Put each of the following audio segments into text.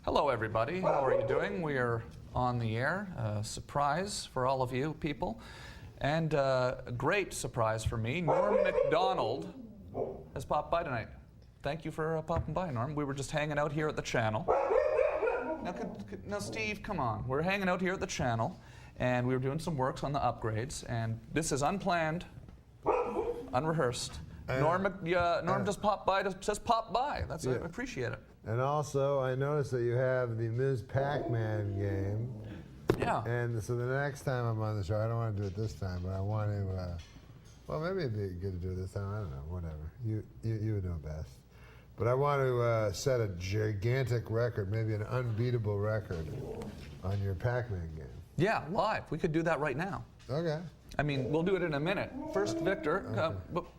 Hello, everybody. How are you doing? We are on the air. Surprise for all of you people. And a great surprise for me. Norm Macdonald has popped by tonight. Thank you for popping by, Norm. We were just hanging out here at the channel. Now, Steve, come on. We're hanging out here at the channel, and we were doing some works on the upgrades, and this is unplanned, unrehearsed. Norm just popped by, just says pop by. I appreciate it. And also, I noticed that you have the Ms. Pac-Man game. Yeah. And so the next time I'm on the show, I don't want to do it this time, but I want to, well, maybe it'd be good to do it this time. I don't know, whatever. You would know best. But I want to set a gigantic record, maybe an unbeatable record on your Pac-Man game. Yeah, live. We could do that right now. Okay. I mean, we'll do it in a minute. First, Victor.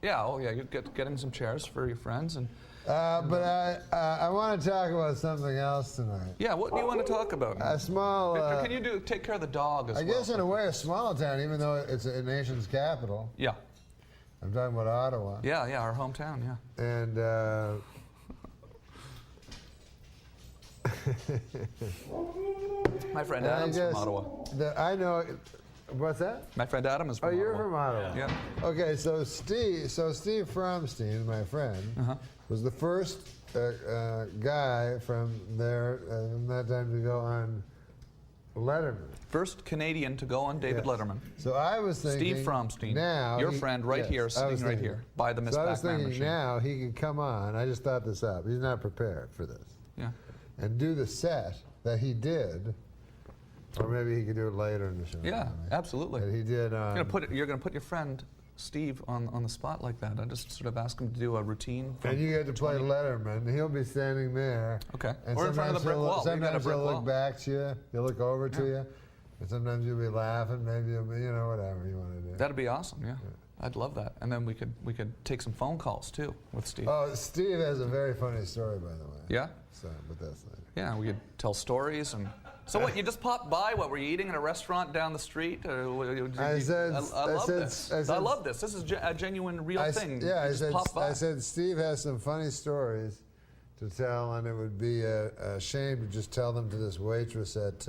Okay. You get him some chairs for your friends. And but I want to talk about something else tonight. Yeah, what do you want to talk about? A small... Victor, can you take care of the dog as well? I guess in a way a small town, even though it's a nation's capital. Yeah. I'm talking about Ottawa. Yeah, our hometown, yeah. And... My friend Adam's from Ottawa. I know... What's that? My friend Adam is from Ottawa. Oh, you're from Ottawa. Yeah. Okay, so Steve Fromstein, my friend, was the first guy from there from that time to go on Letterman. First Canadian to go on David Letterman. So I was thinking... Steve Fromstein, now your friend right here, sitting right here, by the Miss Pac-Man machine. So I was thinking now he can come on, I just thought this up, he's not prepared for this. Yeah. And do the set that he did. Or maybe he could do it later in the show. Yeah, absolutely. That he did on... You're going to put your friend Steve on the spot like that. I just sort of asked him to do a routine. And you get to play Letterman. He'll be standing there. Okay. And or in front of the brick wall. Sometimes he'll look back to you. He'll look over to you. And sometimes you'll be laughing. Maybe you'll be, whatever you want to do. That'd be awesome. Yeah. I'd love that. And then we could take some phone calls too with Steve. Oh, Steve has a very funny story, by the way. Yeah. So, but that's later. Yeah, we could tell stories and. So what? You just popped by? What were you eating in a restaurant down the street? I love this. I love this. This is a genuine, real thing. Yeah, I said Steve has some funny stories to tell, and it would be a shame to just tell them to this waitress at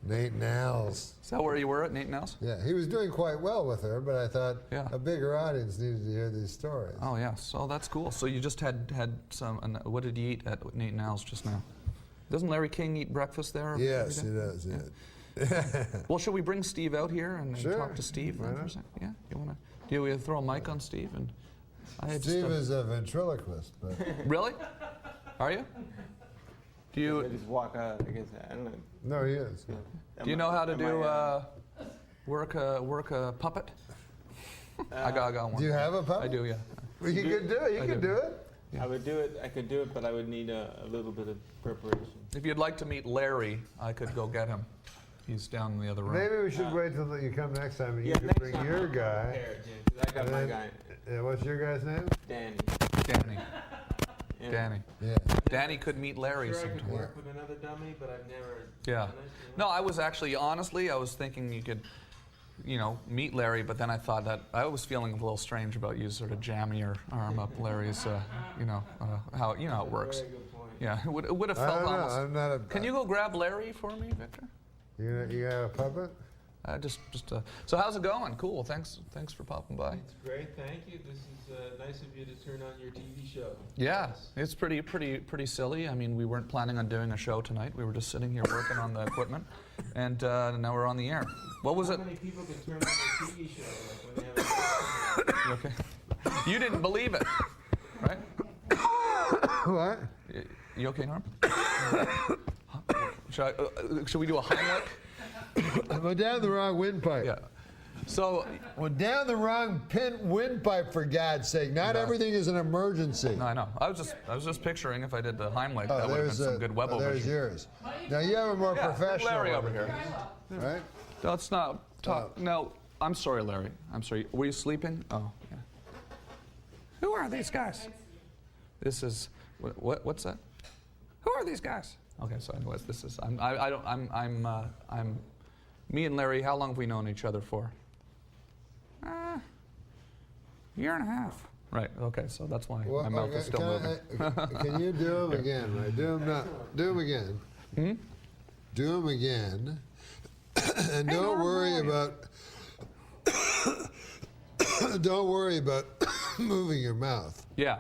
Nate Nowell's. Is that where you were at Nate Nowell's? Yeah, he was doing quite well with her, but I thought a bigger audience needed to hear these stories. Oh yeah, so that's cool. So you just had some. What did you eat at Nate Nowell's just now? Doesn't Larry King eat breakfast there? Yes, he does. Yeah. Well, should we bring Steve out here and talk to Steve? Why not? Yeah, you want to? Do we throw a mic on Steve? And Steve is a ventriloquist, but really? Are you? Do you? I just walk against that. I don't know. No, he is. Yeah. Do you know how to do work a puppet? I got one. Do you have a puppet? I do. Yeah. Well, you could do it. You could do it. Yeah. I would do it. I could do it, but I would need a little bit of preparation. If you'd like to meet Larry, I could go get him. He's down in the other room. Maybe we should wait till you come next time and you can bring your guy. I got my guy. What's your guy's name? Danny. Yeah. Danny. Yeah. Danny could meet Larry sometime. I could work with another dummy, but I've never done it. No, I was actually, honestly, I was thinking you could, meet Larry, but then I thought that I was feeling a little strange about you sort of jamming your arm up Larry's, how it works. Very good point. Yeah, it would have felt almost. I'm not a, Can you go grab Larry for me, Victor? You got a puppet? So how's it going? Cool. Thanks for popping by. It's great. Thank you. This is nice of you to turn on your TV show. Yeah, it's pretty silly. I mean, we weren't planning on doing a show tonight. We were just sitting here working on the equipment, and now we're on the air. What was it? How many people can turn on their TV show when they have a You okay? You didn't believe it, right? What? You okay, Norm? Should we do a Heimlich? We're down the wrong windpipe. Yeah. So we're down the wrong windpipe, for God's sake. Not everything is an emergency. No, I know. I was just picturing if I did the Heimlich, that would have been some good web over. There's yours. Now you have a more professional. Larry over here. Right? Let's not talk. No, I'm sorry, Larry. I'm sorry. Were you sleeping? Oh, yeah. Who are these guys? This is what's that? Who are these guys? Okay, so anyways, this is I'm me and Larry. How long have we known each other for? Year and a half. Right. Okay. So that's why my mouth is still moving. Can you do them again? Right? Do them again. Do them again. And don't worry about moving your mouth. Yeah.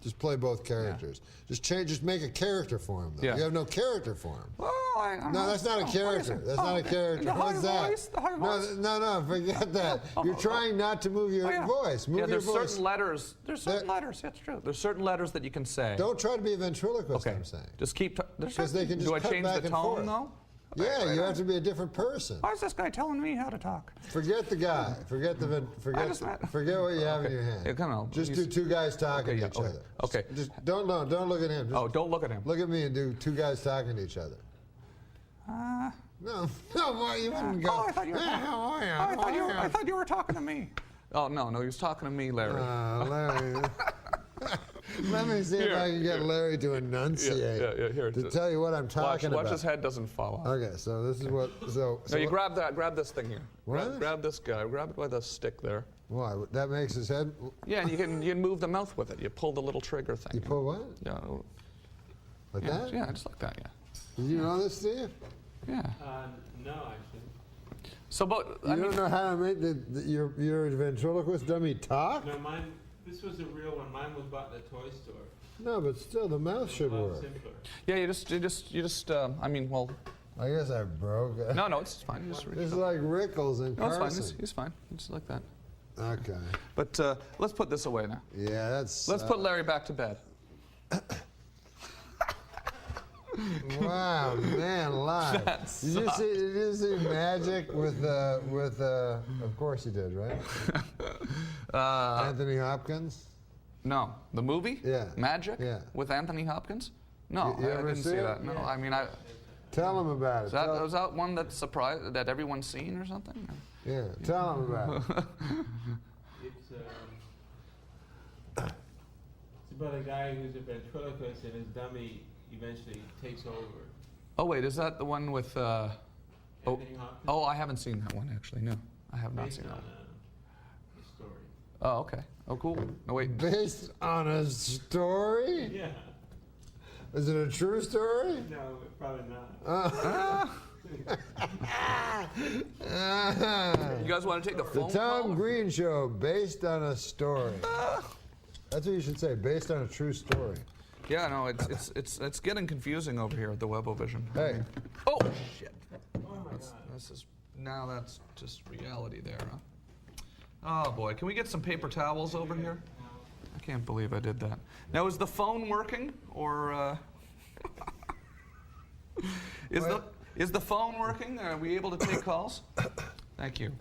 Just play both characters. Just make a character for him, though. Yeah. You have no character for him. Well, I don't No, know. that's not a character. That's not a character. The high What's that? voice, the high voice. No, forget that. You're trying not to move your voice. Move Yeah, your there's voice. certain letters. There's certain letters. That's true. There's certain letters that you can say. Don't try to be a ventriloquist, Okay. I'm saying. Just keep. Because they can just Do I cut change back the and tone forth. though? Yeah, you have to be a different person. Why is this guy telling me how to talk? Forget the guy. Forget what you have in your hand. Yeah, come on. Just do two guys talking to each okay. other. Okay. Just don't look at him. Just Don't look at him. look at me and do two guys talking to each other. No, boy, you wouldn't go. Oh, I thought you were. I thought you were talking to me. Oh no, he was talking to me, Larry. Larry. Let me see if I can get Larry to enunciate. Yeah, here. To tell you what I'm talking about. Watch his head doesn't fall off. Okay, so this is what. So You grab this thing here. What? Grab this guy. Grab it by the stick there. Why? That makes his head. Yeah, and you can move the mouth with it. You pull the little trigger thing. You pull what? Yeah. Like that? Yeah, just like that. Yeah. Did you know this, Steve? Yeah. No, actually. So, but You don't know how to make your ventriloquist dummy talk? No, mine. This was a real one. Mine was bought in a toy store. No, but still, the mouth should A lot work. simpler. yeah, you just. I mean, well, I guess I broke it. no, it's fine. You just reach It's up. like Rickles and No, it's Carson. fine. He's fine. It's like that. Okay. But let's put this away now. Yeah, that's. Let's put Larry back to bed. Wow, man, alive. That Did you see Magic with of course you did, right? Anthony Hopkins? No, the movie. Yeah. Magic. Yeah. With Anthony Hopkins. No, You I ever didn't see see it? that. No, Yeah. I mean, Tell him about it. was that one that surprised that everyone's seen or something? Yeah, tell him about it. It's about a guy who's a ventriloquist and his dummy eventually takes over. Oh wait, is that the one with? Oh, Anthony Hopkins. oh, I haven't seen that one actually. No, I have not Based seen on that. a story. Oh, okay. Oh, cool. No wait. Based on a story? Yeah. Is it a true story? No, probably not. You guys want to take a The phone Tom call? Green Show, based on a story. That's what you should say, based on a true story. Yeah, no, it's getting confusing over here at the Webovision. Hey, Oh shit. Oh my God. That's just reality there, huh? Oh boy, can we get some paper towels over here? I can't believe I did that. Now, is the phone working, or is the phone working? Are we able to take calls? Thank you.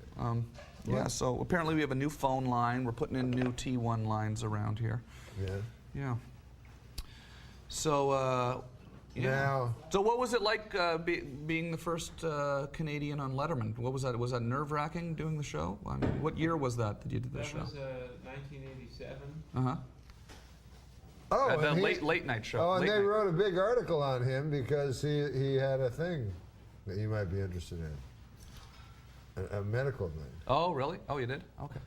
Yeah. So apparently we have a new phone line. We're putting in new T1 lines around here. yeah. Yeah. So. Yeah. Now, So what was it like being the first Canadian on Letterman? What was that? Was that nerve-wracking doing the show? I mean, what year was that you did the That show? was 1987. Uh-huh. oh, The and he- late night show. Oh, and Late they night. wrote a big article on him because he had a thing that you might be interested in. A medical thing. Oh, really? Oh, you did? Okay.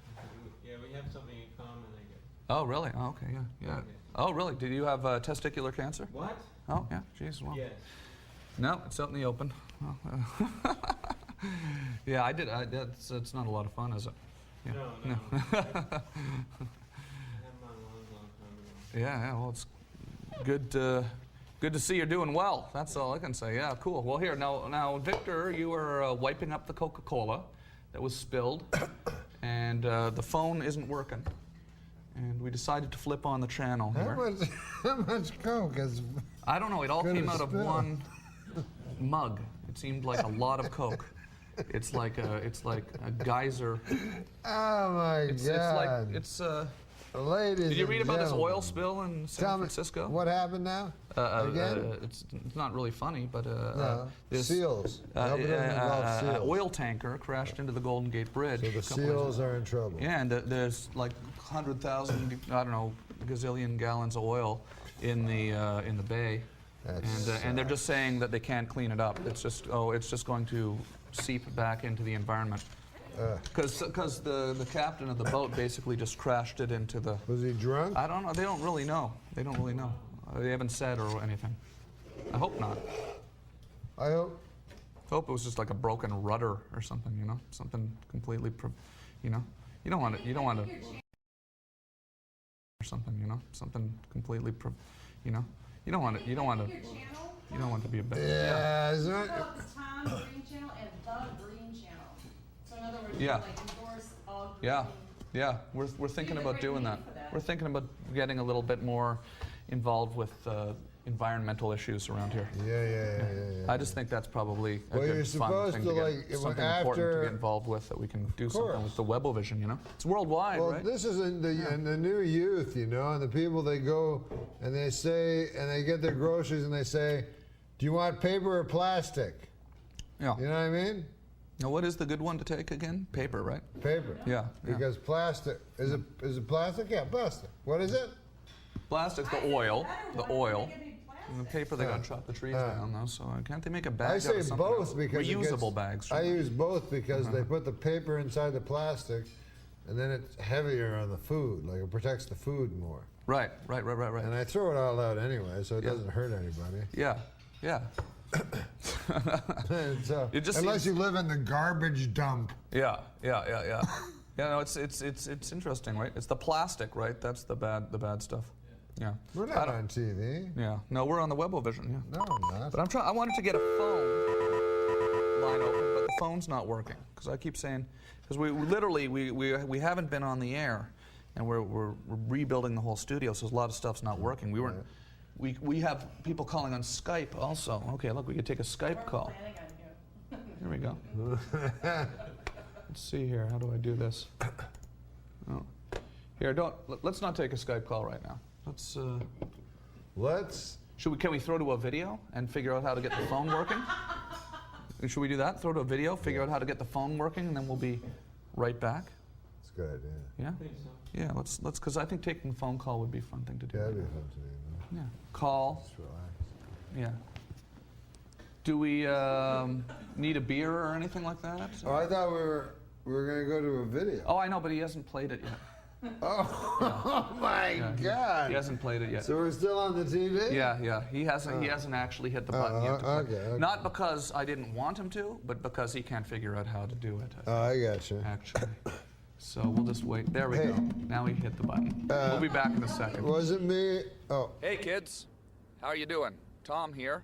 Yeah, we have something in common, I guess. Oh, really? Oh, okay, yeah. Okay. Oh, really? Did you have testicular cancer? What? Oh, yeah. Jeez. Well. Yes. No, it's out in the open. Well, yeah, I did. It's not a lot of fun, is it? Yeah. No. I had mine a long time ago. Yeah. Well, it's good. Good to see you're doing well. That's all I can say. Yeah, cool. Well, here now, Victor, you were wiping up the Coca-Cola that was spilled, and the phone isn't working. And we decided to flip on the channel here. How much Coke is... I don't know. It all Gonna came out of spill. one mug. It seemed like a lot of Coke. It's like a geyser. Oh, my God. Ladies Did you read and about this gentlemen, oil spill in San tell me, Francisco? what happened now? Again? It's not really funny, but No. this Seals. I hope it doesn't involve seals. oil tanker crashed into the Golden Gate Bridge. So a the couple days seals ago. are in trouble. Yeah, and there's like 100,000, I don't know, gazillion gallons of oil in the bay, and they're just saying that they can't clean it up. It's just going to seep back into the environment. Because the captain of the boat basically just crashed it into the. Was he drunk? I don't know. They don't really know. They haven't said or anything. I hope not. I hope. Hope it was just like a broken rudder or something, you know, something completely, you know, you don't want to, or something, you know, something completely, you know, you don't want to, you don't want to be a bad. Yeah, is It's that? called the Tom Green Channel and the Green Channel. So in other words, Yeah. you like endorse all green. Yeah, yeah, we're thinking Use a about great doing name that. for that. We're thinking about getting a little bit more involved with environmental issues around here. Yeah. I just think that's probably a Well, you're good fun supposed thing to, to like, get, something after- important to get involved with, that we can do something with the Webovision, you know? It's worldwide, Well, right? this is in the new youth, you know, and the people, they go and they say, and they get their groceries and they say, do you want paper or plastic? Yeah. You know what I mean? Now, what is the good one to take again? Paper, right? Paper. Yeah. Because plastic, is it plastic? Yeah, plastic. What is it? Plastic's the oil, and the paper, they gotta chop the trees down, though, so can't they make a bag I out say of something both else? because Reusable bags. I shouldn't they? use both because they put the paper inside the plastic, and then it's heavier on the food. Like it protects the food more. Right. And I throw it all out anyway, so it doesn't hurt anybody. Yeah. And so, It just unless seems- you live in the garbage dump. Yeah. Yeah, no, it's interesting, right? It's the plastic, right? That's the bad stuff. Yeah. We're not on TV. Yeah. No, we're on the Webovision, yeah. No, I'm not. But I wanted to get a phone line open, but the phone's not working. Because I keep saying, because we literally, we haven't been on the air, and we're rebuilding the whole studio, so a lot of stuff's not working. We weren't, we have people calling on Skype also. Okay, look, we could take a Skype call. Here we go. Let's see here, how do I do this? Oh. Here, let's not take a Skype call right now. Let's. Can we throw to a video and figure out how to get the phone working? Should we do that? Throw to a video, figure out how to get the phone working, and then we'll be right back? It's a good idea. Yeah? I think so. Yeah, let's, because I think taking a phone call would be a fun thing to do. Yeah, that'd be fun to do. Yeah. Call. Just relax. Yeah. Do we need a beer or anything like that? Oh, I thought we were going to go to a video. Oh, I know, but he hasn't played it yet. Oh my God! He hasn't played it yet. So we're still on the TV? Yeah. He hasn't actually hit the button yet to play. Okay. Not because I didn't want him to, but because he can't figure out how to do it. Oh, I got you. Actually. So we'll just wait. There we Hey. go. Now he hit the button. We'll be back in a second. Was it me? Oh, Hey kids, how are you doing? Tom here.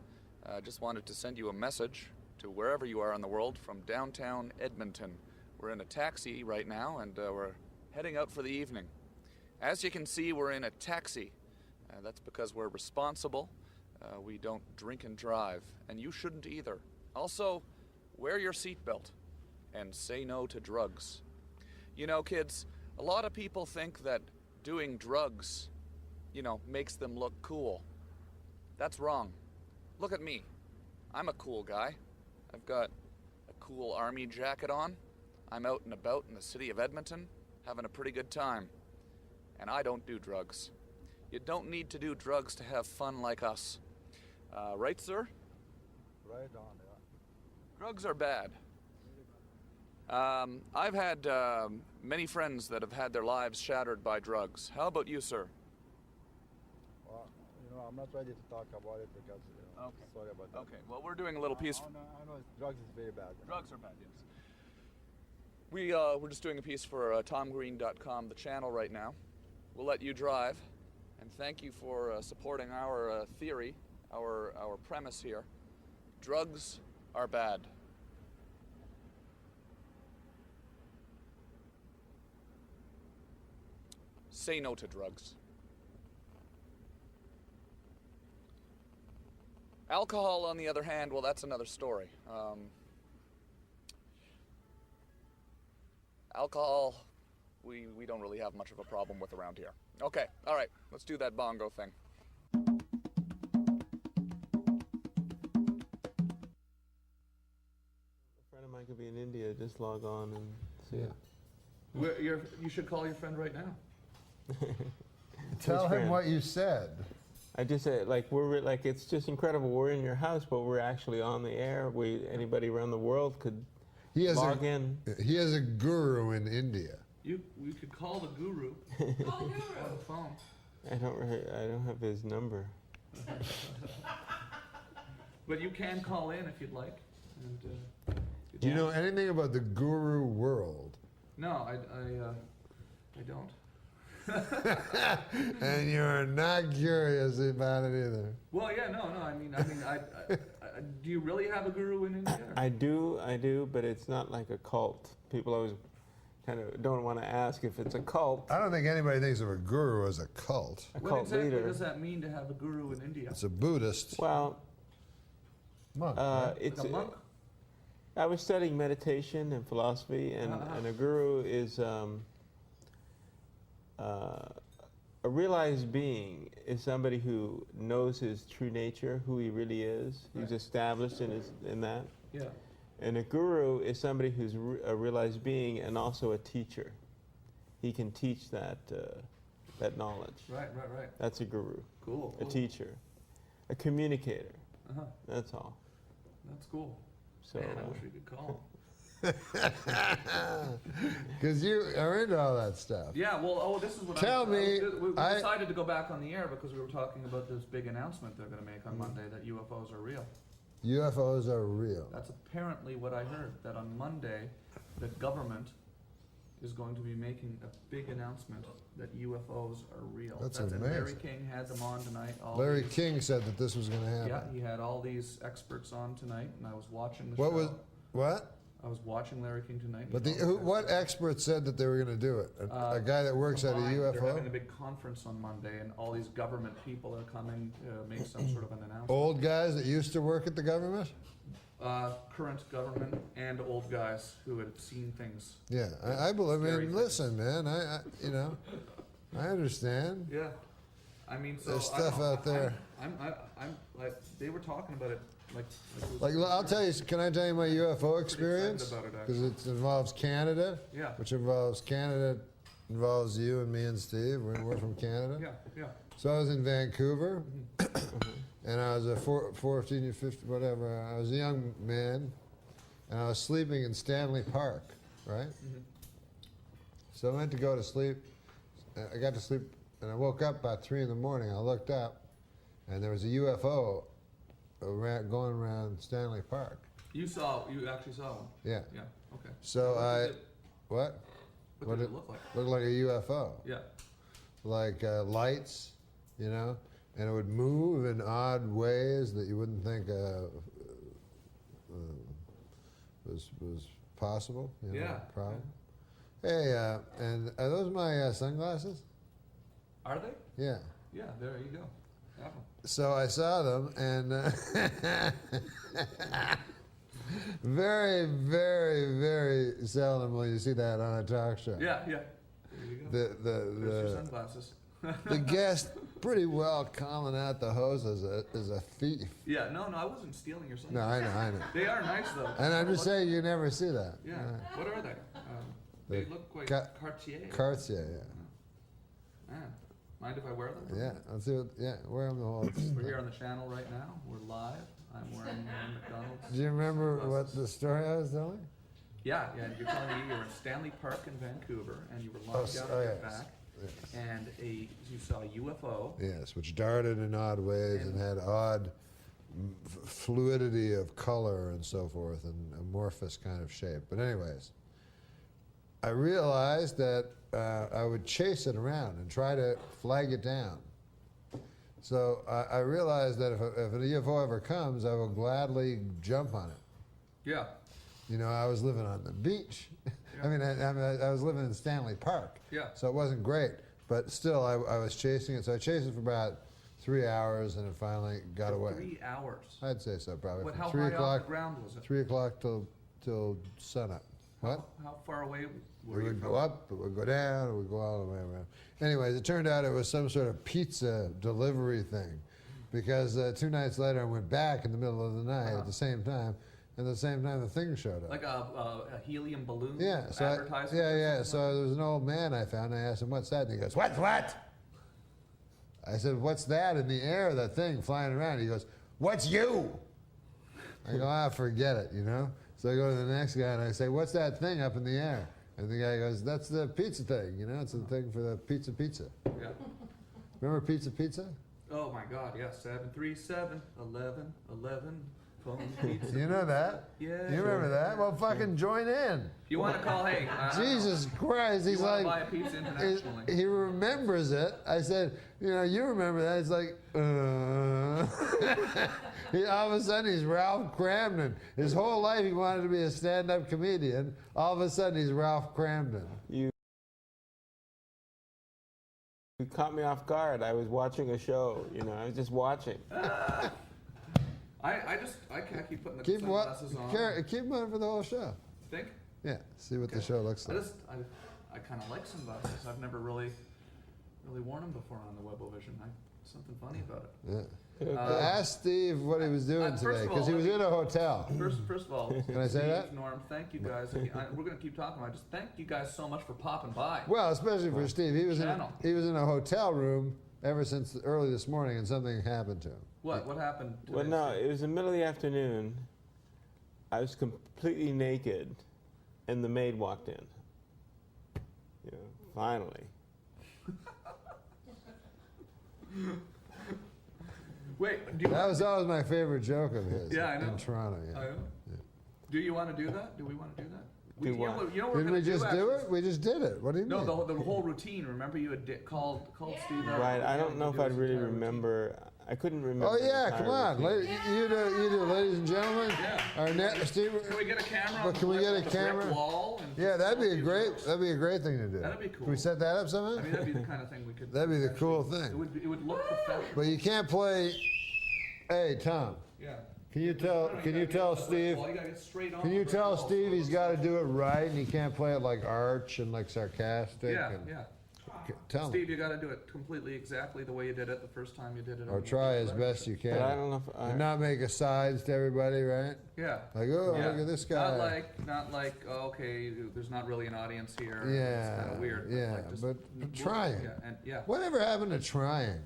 Just wanted to send you a message to wherever you are in the world from downtown Edmonton. We're in a taxi right now, and we're heading out for the evening. As you can see, we're in a taxi. That's because we're responsible. We don't drink and drive, and you shouldn't either. Also, wear your seatbelt and say no to drugs. You know, kids, a lot of people think that doing drugs, makes them look cool. That's wrong. Look at me. I'm a cool guy. I've got a cool army jacket on. I'm out and about in the city of Edmonton, having a pretty good time. And I don't do drugs. You don't need to do drugs to have fun like us. Right, sir? Right on, yeah. Drugs are bad. I've had many friends that have had their lives shattered by drugs. How about you, sir? Well, I'm not ready to talk about it because, Okay. sorry about that. Okay, well, we're doing a little piece. I know drugs is very bad. Drugs are bad, yes. We're just doing a piece for TomGreen.com, the channel right now. We'll let you drive, and thank you for supporting our theory, our premise here. Drugs are bad. Say no to drugs. Alcohol, on the other hand, well, that's another story. Alcohol, we don't really have much of a problem with around here. Okay, all right, let's do that bongo thing. A friend of mine could be in India. Just log on and see it. You should call your friend right now. tell him friend? what you said. I just said, it's just incredible. We're in your house, but we're actually on the air. Anybody around the world could log in. He has a guru in India. We could call the guru Call the on guru. the phone. I don't have his number. But you can call in if you'd like. And, Do you know anything about the guru world? No, I don't. And you're not curious about it either. Well, yeah, no. I mean, do you really have a guru in India? I do, but it's not like a cult. People always kind of don't want to ask if it's a cult. I don't think anybody thinks of a guru as a cult. A What cult exactly leader. does that mean to have a guru in India? It's a Buddhist Well, monk. Right? it's. Like a monk? I was studying meditation and philosophy, and a guru is a realized being is somebody who knows his true nature, who he really is. He's Right. established in that. Yeah. And a guru is somebody who's a realized being and also a teacher. He can teach that knowledge. Right. That's a guru. Cool. A teacher, a communicator. Uh-huh. That's all. That's cool. So Man, I wish we could call. Because you are into all that stuff. Yeah, well, this is what Tell me, we I- decided to go back on the air because we were talking about this big announcement they're going to make on Monday that UFOs are real. UFOs are real. That's apparently what I heard, that on Monday, the government is going to be making a big announcement that UFOs are real. That's and Larry amazing. King had them on tonight. Larry King said that this was going to happen. Yeah, he had all these experts on tonight, and I was watching the What show. was what? I was watching Larry King tonight. But and all these what experts. expert said that they were going to do it? A guy that works at a Combined, They're having a UFO? big conference on Monday, and all these government people are coming to make some sort of an announcement. Old guys that used to work at the government? Current government and old guys who had seen things. Yeah, I believe. I Scary mean, listen, man. I understand. Yeah, I mean, so There's I don't stuff know, out there. I'm like they were talking about it like it was- Like, I'll tell you. Can I tell you my UFO experience? about it, Because it involves Canada. Yeah. Which involves you and me and Steve. We're from Canada. Yeah. So I was in Vancouver, and I was a 14 or 15, whatever. I was a young man, and I was sleeping in Stanley Park, right? So I went to go to sleep. I got to sleep, and I woke up about 3 in the morning. I looked up, and there was a UFO going around Stanley Park. You actually saw one. Yeah. Yeah. Okay. So What what did it it look like? looked like a UFO, Yeah. like lights, and it would move in odd ways that you wouldn't think was possible. Yeah. Problem. Hey, and are those my sunglasses? Are they? Yeah. Yeah. There you go. Have 'em. So I saw them, and very, very, very seldom will you see that on a talk show. Yeah. There you go. There's your sunglasses. The guest pretty well calling out the host as a thief. Yeah. No, I wasn't stealing your No, sunglasses. I know. They are nice though. And I'm just saying you never see that. Yeah. What are they? They look quite Cartier. Cartier, Man, mind if I wear them? yeah. Let's see wear them the whole We're here on the channel right now. We're live. I'm wearing Macdonald's. Do you remember what the story I was telling? Yeah. You're telling me you were in Stanley Park in Vancouver, and you were lying down on your back, and you saw a UFO. Yes, which darted in odd ways and had odd fluidity of color and so forth, and amorphous kind of shape. But anyways, I realized that I would chase it around and try to flag it down. So I realized that if a UFO ever comes, I will gladly jump on it. Yeah. I was living on the beach. Yeah. I mean, I was living in Stanley Park. Yeah. So it wasn't great, but still, I was chasing it. So I chased it for about 3 hours, and it finally got away. 3 hours. I'd say so, probably. What? From How 3 high o'clock, off the ground was it? 3 o'clock till sunup. What? How far away It were you would from go up, it would go down, it would go all the way around. Anyways, it turned out it was some sort of pizza delivery thing, because 2 nights later I went back in the middle of the night at the same time, and at the same time the thing showed up. Like a helium balloon Yeah, so advertisement? or something So like there was an old man I found. I asked him, "What's that?" And he goes, "What? I said, "What's that in the air? That thing flying around?" He goes, "What's you?" I go, forget it, So I go to the next guy and I say, "What's that thing up in the air?" And the guy goes, "That's the pizza thing. It's the thing for the pizza." Yeah. Remember pizza? Oh my God, yeah, 737-11-11. Phone pizza. You know that? Yeah. You remember that? Well, fucking join in. If you want to call, hey. Jesus Christ, he's you like, buy a pizza internationally. he remembers it. I said, you remember that? He's like, all of a sudden he's Ralph Cramden. His whole life he wanted to be a stand-up comedian. All of a sudden he's Ralph Cramden. You caught me off guard. I was watching a show, I was just watching. I can't keep putting the sunglasses on. Keep them on for the whole show. Think? Yeah, see what the show looks like. I kind of like sunglasses. I've never really worn them before on the Webovision. Something funny about it. Yeah. Ask Steve what he was doing today, because he was in a hotel. First of all, can I say Steve, that? Norm, thank you guys. We're going to keep talking about it. Just thank you guys so much for popping by. Well, especially for Steve. He was in a hotel room ever since early this morning, and something happened to him. What happened today? Well, no, it was the middle of the afternoon. I was completely naked, and the maid walked in. Finally. Wait, that was always my favorite joke of his. Yeah, I know. In Toronto, yeah. I know. Yeah. Do you want to do that? Do we want to do that? Do what? Didn't we just do it? We just did it. What do you mean? No, the whole routine. Remember, you had called Steve out. Right. I don't know if I'd really remember. I couldn't remember. Oh yeah, come on, you do, ladies and gentlemen. Yeah. Steve. Can we get a camera? But can we get a camera? Yeah, that'd be a great thing to do. That'd be cool. Can we set that up somehow? I mean, that'd be the kind of thing we could. That'd be the cool thing. It would look professional. But you can't play. Hey, Tom. Yeah. Can you tell Steve? Well, you gotta get straight on. Can you tell Steve he's got to do it right, and he can't play it like arch and like sarcastic? Yeah, and, yeah. Tell Steve, him. you got to do it completely exactly the way you did it the first time you did it. Or try as best you can. But I don't know if and not make asides to everybody, right? Yeah. Like, look at this guy. Not like, okay, there's not really an audience here. Yeah. It's kind of weird. Yeah, but trying. Yeah. Whatever happened to trying?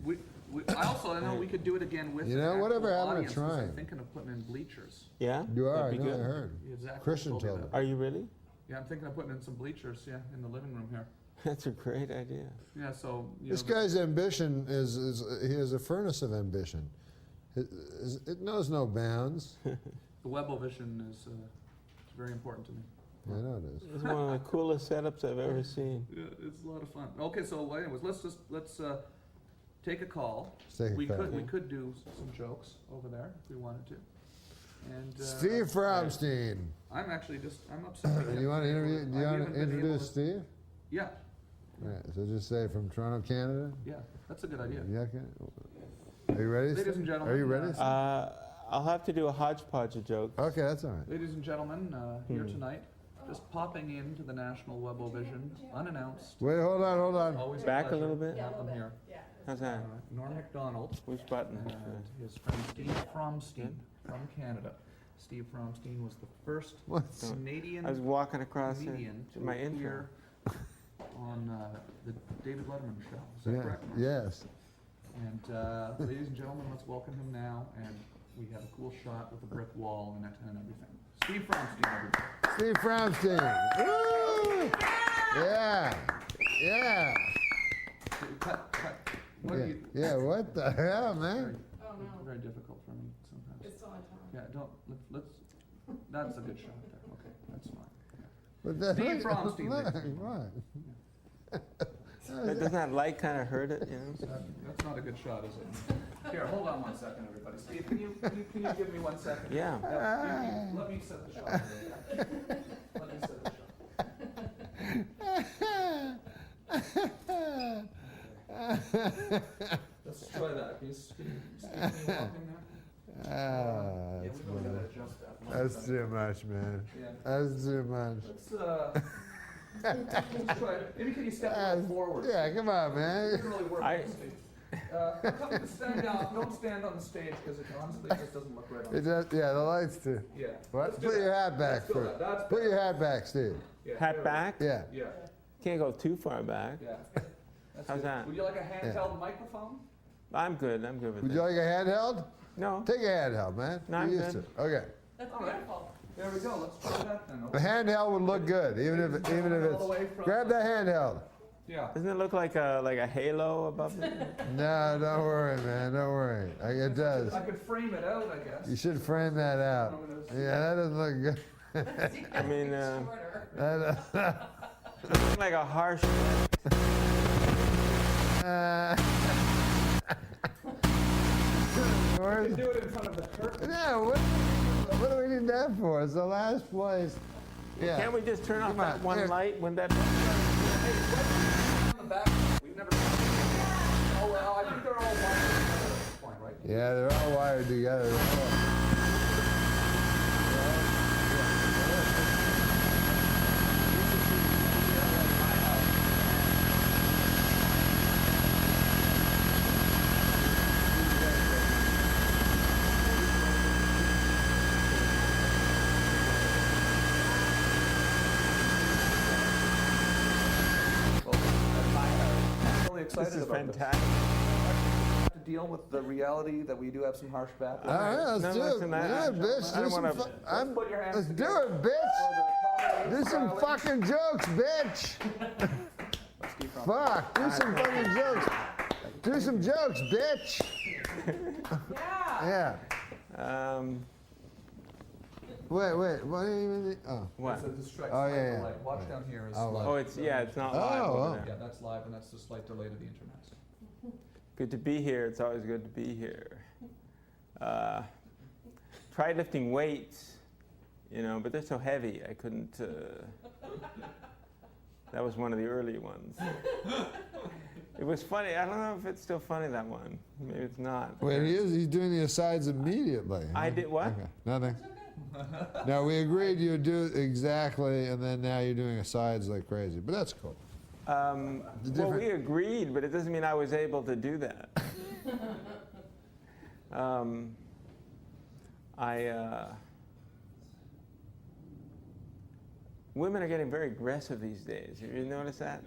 I also know we could do it again with. Whatever happened to audiences. trying? I'm thinking of putting in bleachers. Yeah? You are. That'd I be know. I good. heard. Exactly. Christian told me. Are you really? Yeah, I'm thinking of putting in some bleachers. Yeah, in the living room here. That's a great idea. Yeah. So. This guy's ambition is he has a furnace of ambition. It knows no bounds. The Webovision is very important to me. I know it is. It's one of the coolest setups I've ever seen. Yeah, it's a lot of fun. Okay, so anyways, let's take a call. We could do some jokes over there if we wanted to. And Steve Fromstein. I'm upset. Do you want to interview? Do you want to introduce Steve? Yeah. Right. So just say from Toronto, Canada. Yeah, that's a good idea. Yeah. Are you ready? Ladies Steve? and gentlemen. Are you ready? I'll have to do a hodgepodge of jokes. Okay, that's all right. Ladies and gentlemen, here tonight, just popping into the National Webovision, unannounced. Wait, hold on. Always Back a little bit. to have them here. How's that? Norm Macdonald Which button? and his friend Steve Fromstein from Canada. Steve Fromstein was the first Canadian I was walking across comedian to my intro. appear on the David Letterman show. Is that correct? Yes. And ladies and gentlemen, let's welcome him now. And we have a cool shot with a brick wall in it and everything. Steve Fromstein, everybody. Steve Fromstein. Woo! Yeah. Cut. Yeah, what the hell, man? Oh, no. Very difficult for me sometimes. It's on time. Yeah, let's. That's a good shot there. Okay, that's fine. But that, Steve Fromstein. What? Doesn't that light kind of hurt it? That's not a good shot, is it? Here, hold on 1 second, everybody. Steve, can you give me 1 second? Yeah. Let me set the shot. Let me set the shot. Let's try that. Can you walk in there? Yeah, we gotta adjust that. That's too much, man. Yeah. That's too much. Let's try it. Maybe can you step a little forward? Yeah, come on, It man. doesn't really work on the stage. Stand down. Don't stand on the stage because it honestly just doesn't look right on the It does, yeah, the lights too. Yeah. What? Let's do Put your that. hat back Let's do first. that. That's Put your hat back, Steve. Yeah, Hat there back? Yeah. we go. Yeah. Can't go too far back. Yeah. That's How's good. that? Would you like a handheld microphone? I'm good with Would that. you like a handheld? No. Take a handheld, man. No, I'm You're used good. to it. Okay. That's All right. beautiful. There we go. Let's try that then. The handheld would look good, even if All the way it's. from- Grab that handheld. Yeah. Doesn't it look like a halo above it? No, don't worry, man. Don't worry. It does. I could frame it out, I guess. You should frame that out. Yeah, that doesn't look good. I mean, Shorter. looks like a harsh. Where's, Do it in front of the curtain. yeah, what do we need that for? It's the last place. Yeah. Can't we just turn off Come that on, one here. light when that? On the back. We've never. Oh well, I think they're all wired together at this point, right? Yeah, they're all wired together. I'm really excited This is about fantastic. this. To deal with the reality that we do have some harsh All background. right, let's No, do it. listen, Do it, bitch. I Do don't some wanna- fu- I'm- Put your hands Let's do together. it, bitch. Do some fucking jokes, bitch. Steve Fromstein. Fuck. Do some fucking jokes. Do some jokes, bitch. Yeah. Yeah. Um, Wait. What do you mean? Oh. what? It's a distract. Oh, slight yeah, yeah. delay. Watch down here is Oh, live. Oh, it's not live Oh, over oh. there. Yeah, that's live, and that's the slight delay to the internet. Good to be here. It's always good to be here. Tried lifting weights, but they're so heavy I couldn't. That was one of the early ones. It was funny. I don't know if it's still funny, that one. Maybe it's not. Wait, he's doing the asides immediately. I did what? Okay. Nothing. No, we agreed you would do it exactly, and then now you're doing asides like crazy. But that's cool. Well, different- we agreed, but it doesn't mean I was able to do that. Women are getting very aggressive these days. Have you noticed that?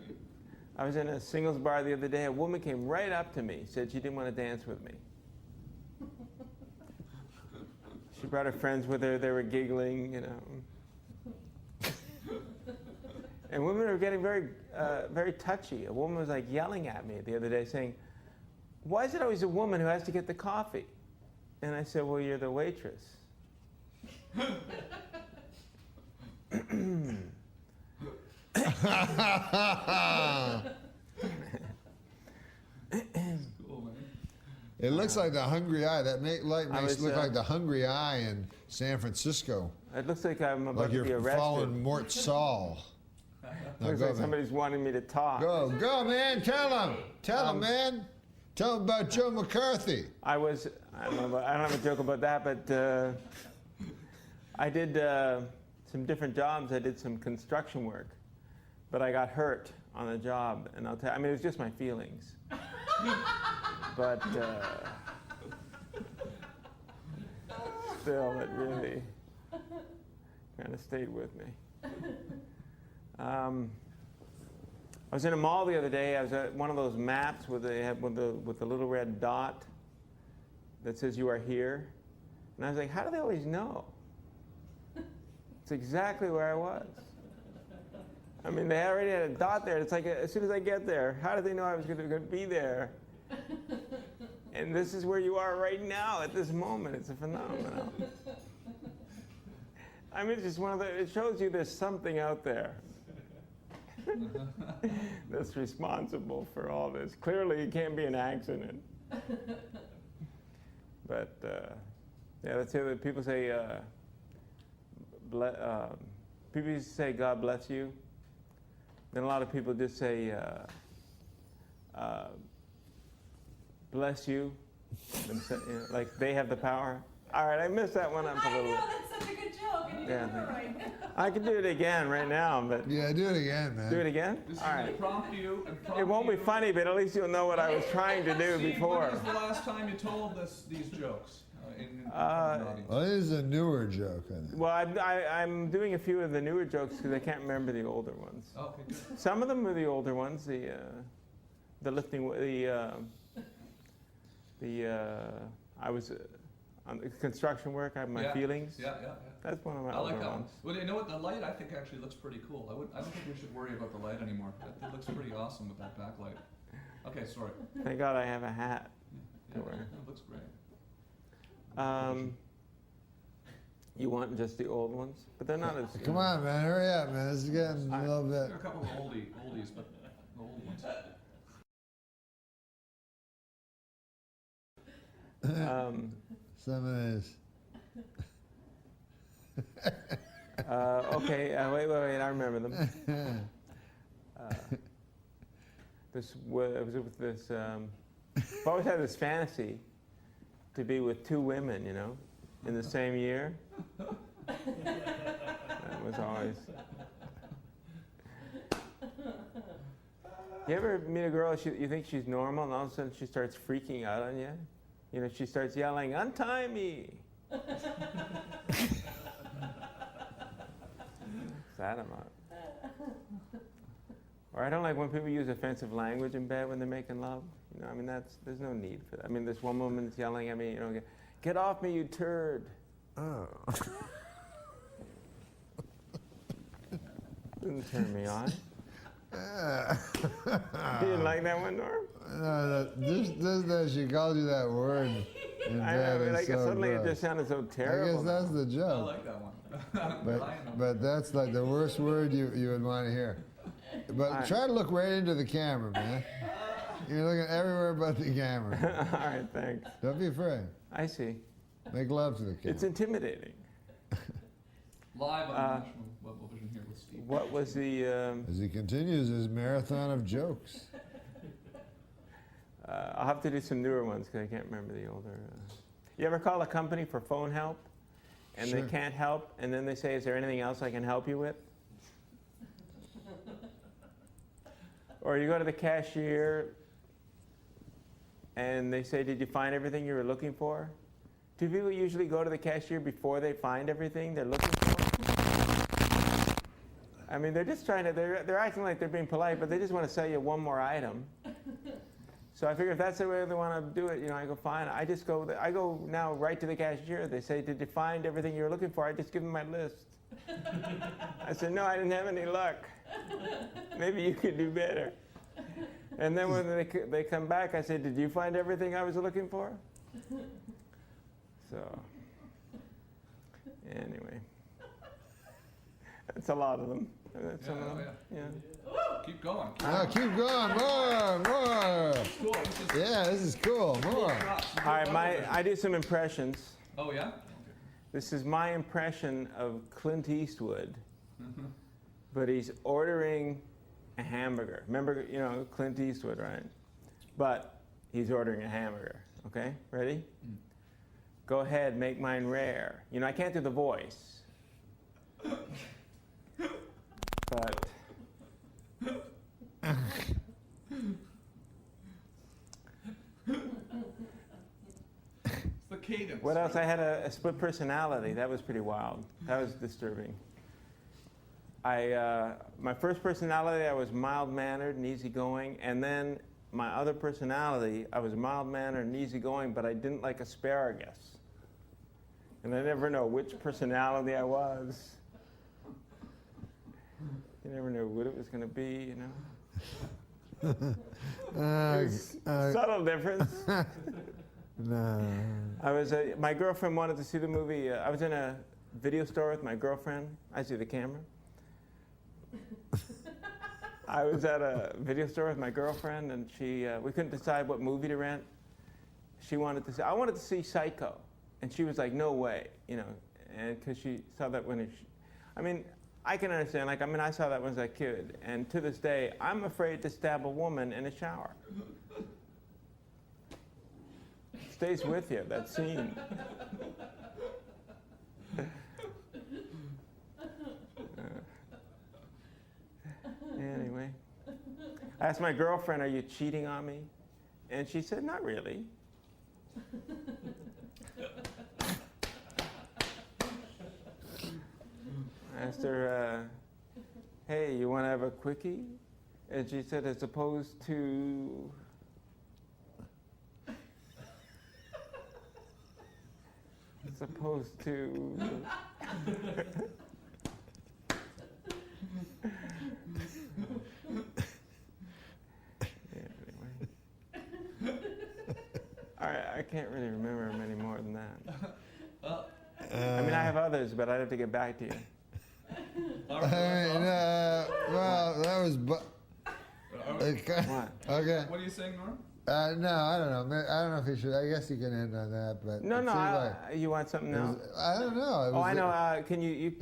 I was in a singles bar the other day. A woman came right up to me, said she didn't want to dance with me. She brought her friends with her. They were giggling, And women are getting very, very touchy. A woman was like yelling at me the other day, saying, "Why is it always a woman who has to get the coffee?" And I said, "Well, you're the waitress." It looks like the Hungry Eye. That light I makes it was, look like the Hungry Eye in San Francisco. It looks like I'm about Like to be you're arrested. following Mort Saul. Now Looks go, like man. somebody's wanting me to talk. Go, man. Tell him, man. Tell him about Joe McCarthy. I don't have a joke about that, but I did some different jobs. I did some construction work, but I got hurt on the job, and it was just my feelings. But still, it really kind of stayed with me. I was in a mall the other day. I was at one of those maps with the little red dot that says "You are here," and I was like, "How do they always know?" It's exactly where I was. I mean, they already had a dot there. It's like as soon as I get there, how did they know I was going to be there? And this is where you are right now at this moment. It's a phenomenon. I mean, it's just it shows you there's something out there that's responsible for all this. Clearly, it can't be an accident. But yeah, that's the other. People say, people used to say, "God bless you." Then a lot of people just say, "Bless you," like they have the power. All right, I missed that one up a I little know, bit. that's such a good joke, and you Yeah, didn't do it right. I could do it again right now, but Yeah, do it again, man. do it again? This is All going right. to prompt you. And prompt It won't be you. funny, but at least you'll know what I was trying to do Steve, before. when was the last time you told these jokes in front of an audience? Well, this is a newer joke, I think. Well, I'm doing a few of the newer jokes because I can't remember the older ones. Okay, good. Some of them are the older ones. The lifting. I was on the construction work. I have my Yeah. feelings. Yeah, yeah, yeah. That's one of my I like older that one. ones. Well, you know what? The light I think actually looks pretty cool. I don't think we should worry about the light anymore. It looks pretty awesome with that backlight. Okay, sorry. Thank God I have a hat. Yeah, wear. it looks great. You want just the old ones, but they're not as. Come on, man, hurry up, man. This is getting a little There bit. are a couple of oldies, but the old ones. Some of these. Okay, wait, I remember them. This was with this. I've always had this fantasy to be with two women, you know, in the same year. That was always. You ever meet a girl, you think she's normal, and all of a sudden she starts freaking out on you? You know, she starts yelling, "Untie me!" Sad amount. Or I don't like when people use offensive language in bed when they're making love. You know, I mean, there's no need for that. I mean, this one woman's yelling at me, you know, "Get off me, you turd!" Oh. Didn't turn me on. You didn't like that one, Norm? No, this, she called you that word. In I bed know, is like so suddenly it gross. just sounded so I terrible. guess that's the I joke. like that one. But that's like the worst word you would want to hear. But Right. try to look right into the camera, man. You're looking everywhere but the camera. All right, thanks. Don't be afraid. I see. Make love to the camera. It's intimidating. Live on National Web Vision here with Steve. What was the? As he continues his marathon of jokes. I'll have to do some newer ones because I can't remember the older. You ever call a company for phone help, and Sure. they can't help, and then they say, "Is there anything else I can help you with?" Or you go to the cashier, and they say, "Did you find everything you were looking for?" Do people usually go to the cashier before they find everything they're looking for? I mean, they're just trying to, they're acting like they're being polite, but they just want to sell you one more item. So I figure if that's the way they want to do it, you know, I go, fine. I go now right to the cashier. They say, "Did you find everything you were looking for?" I just give them my list. I said, "No, I didn't have any luck. Maybe you could do better." And then when they come back, I say, "Did you find everything I was looking for?" So, anyway, that's a lot of them. That's some of them. Yeah. Keep going. Now keep going, more. Cool. Yeah, this is cool, more. All right, I do some impressions. Oh yeah. This is my impression of Clint Eastwood, but he's ordering a hamburger. Remember, you know, Clint Eastwood, right? But he's ordering a hamburger. Okay, ready? Go ahead, make mine rare. You know, I can't do the voice, but It's the cadence. what else? I had a split personality. That was pretty wild. That was disturbing. My first personality, I was mild-mannered and easygoing, and then my other personality, I was mild-mannered and easygoing, but I didn't like asparagus. And I never know which personality I was. You never knew what it was going to be, you know. Subtle difference. No. My girlfriend wanted to see the movie. I was in a video store with my girlfriend. I see the camera. I was at a video store with my girlfriend, and we couldn't decide what movie to rent. I wanted to see Psycho, and she was like, "No way," you know, and because she saw that I mean, I can understand. Like, I mean, I saw that when I was a kid, and to this day, I'm afraid to stab a woman in a shower. It stays with you, that scene. Anyway, I asked my girlfriend, "Are you cheating on me?" And she said, "Not really." I asked her, "Hey, you want to have a quickie?" And she said, "As opposed to..." as opposed to. I can't really remember many more than that. I mean, I have others, but I'd have to get back to you. Well, that was. What? Okay. What are you saying, Norm? No, I don't know. I don't know if you should. I guess you can end on that, but No, it no. seemed like You want something it else? was- I don't know. It Oh, was- I know. Can you?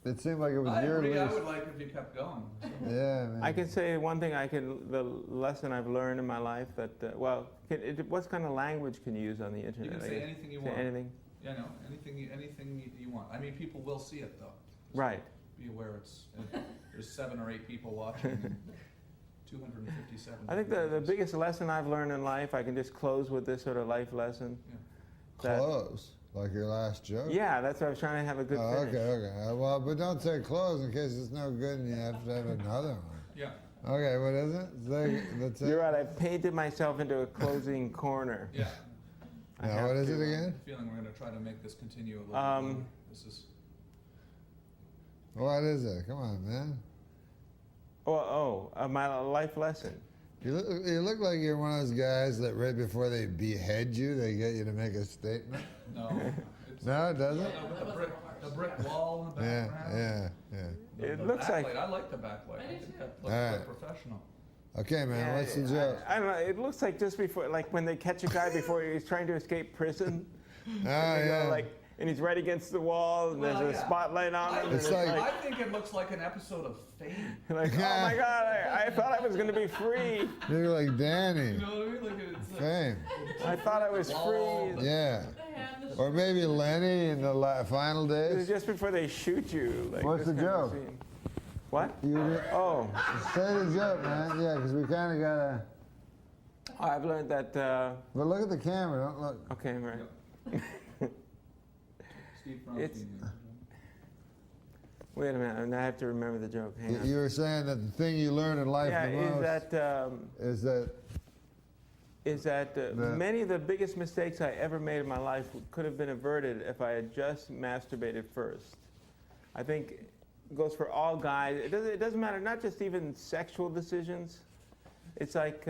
It seemed like it was I your agree. I list. would like if you kept going. Yeah, man. I can say one thing. The lesson I've learned in my life that what kind of language can you use on the internet? You can I say guess? anything you Say want. anything. Yeah, no, anything you want. I mean, people will see it though. So Right. Be aware there's 7 or 8 people watching. And 257. I think the biggest lesson I've learned in life. I can just close with this sort of life lesson. that- Close, like your last joke. Yeah, that's what I was trying to have a good Oh, finish. okay. Well, but don't say close in case it's no good and you have to have another one. Yeah. Okay, what is it? That's it. You're right. I painted myself into a closing corner. Yeah. I Now, have what is to, it again? Feeling we're going to try to make this continue a little bit Um, longer. This is. What is it? Come on, man. My life lesson. You look like you're one of those guys that right before they behead you, they get you to make a statement. No. It's, No, it doesn't? with the brick wall in the Yeah, background. yeah. It looks like. Backlight. I like the backlight. I think that looks Alright. quite professional. Okay, man, Yeah, what's the joke? I don't know. It looks like just before, like when they catch a guy before he's trying to escape prison. Oh, They go yeah. like, and he's right against the wall, and Well, there's a yeah. spotlight on him. and It's like- I think it looks like an episode of Fame. like, oh my God, I thought I was going to be free. You're like Danny. You know what I mean? Like it's Fame. I thought I was free. Yeah. Or maybe Lenny in the final It was days. just before they shoot you. Like What's this the kind of joke? scene. What? You Oh, say the joke, man. Yeah, because we kind of gotta. I've learned that. But look at the camera. Don't look. Okay, right. Steve It's- Fromstein. Wait a minute. And I have to remember the joke. Hang on. You were saying that the thing you learn in life Yeah, the most is that The- many of the biggest mistakes I ever made in my life could have been averted if I had just masturbated first. I think it goes for all guys. It doesn't matter, not just even sexual decisions. It's like,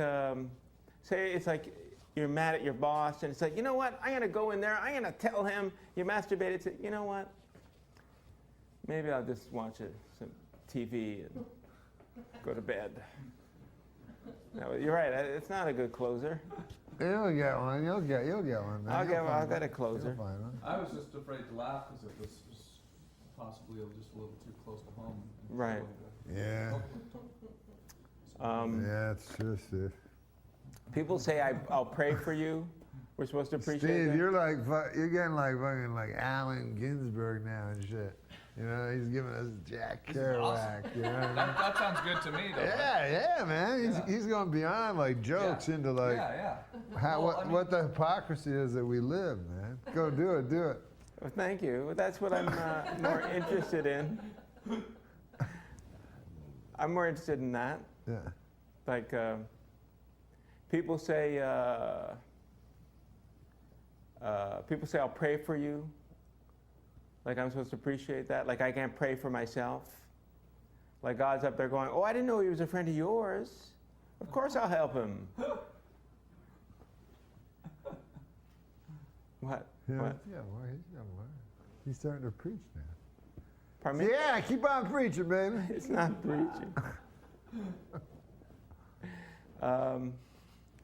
say it's like you're mad at your boss, and it's like, you know what? I'm going to go in there. I'm going to tell him you masturbated. Say, you know what? Maybe I'll just watch some TV and go to bed. No, you're right. It's not a good closer. You'll get one. You'll get one, man. I'll You'll get find a one. closer. You'll find one. I was just afraid to laugh because it was just possibly just a little too close to home. Right. Yeah. Yeah, it's true, Steve. People say I'll pray for you. We're supposed to appreciate Steve, that. you're getting like fucking like Allen Ginsberg now and shit. You know, he's giving us Jack This is awesome. Kerouac. You know what I mean? That sounds good to me, though. Yeah, man. He's going beyond like jokes Yeah. into like Yeah. how, Well, I mean- what the hypocrisy is that we live, man. Go do it. Well, thank you. Well, that's what I'm more interested in. I'm more interested in that. Yeah. Like, people say I'll pray for you. Like I'm supposed to appreciate that. Like I can't pray for myself. Like God's up there going, oh, I didn't know he was a friend of yours. Of course I'll help him. What? Yeah, What? he's got more. He's starting to preach now. Pardon me? Yeah, keep on preaching, baby. It's not preaching.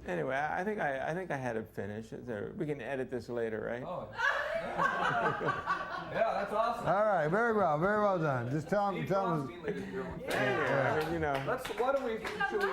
Anyway, I think I had it finished. We can edit this later, right? Oh. Yeah, that's awesome. All right, very well done. Just tell him. Steve Fromstein, ladies and gentlemen. Anyway, I mean, you know, Why don't we? Should we?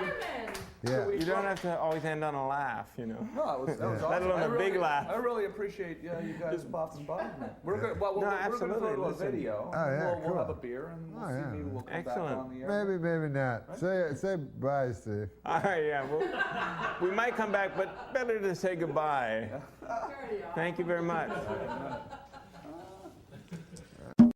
Yeah. you don't have to always end on a laugh, you know. No, that was Yeah. awesome. Let alone I a really, big laugh. I really appreciate you guys popping by. We're going No, we're going to absolutely. go to a Listen. video. Oh, yeah, we'll cool. have a beer and we'll Oh, see. yeah. Maybe we'll come Excellent. back on the air. Maybe not. Say bye, Steve. All right, yeah. Well, we might come back, but better to say goodbye. Thank you very much.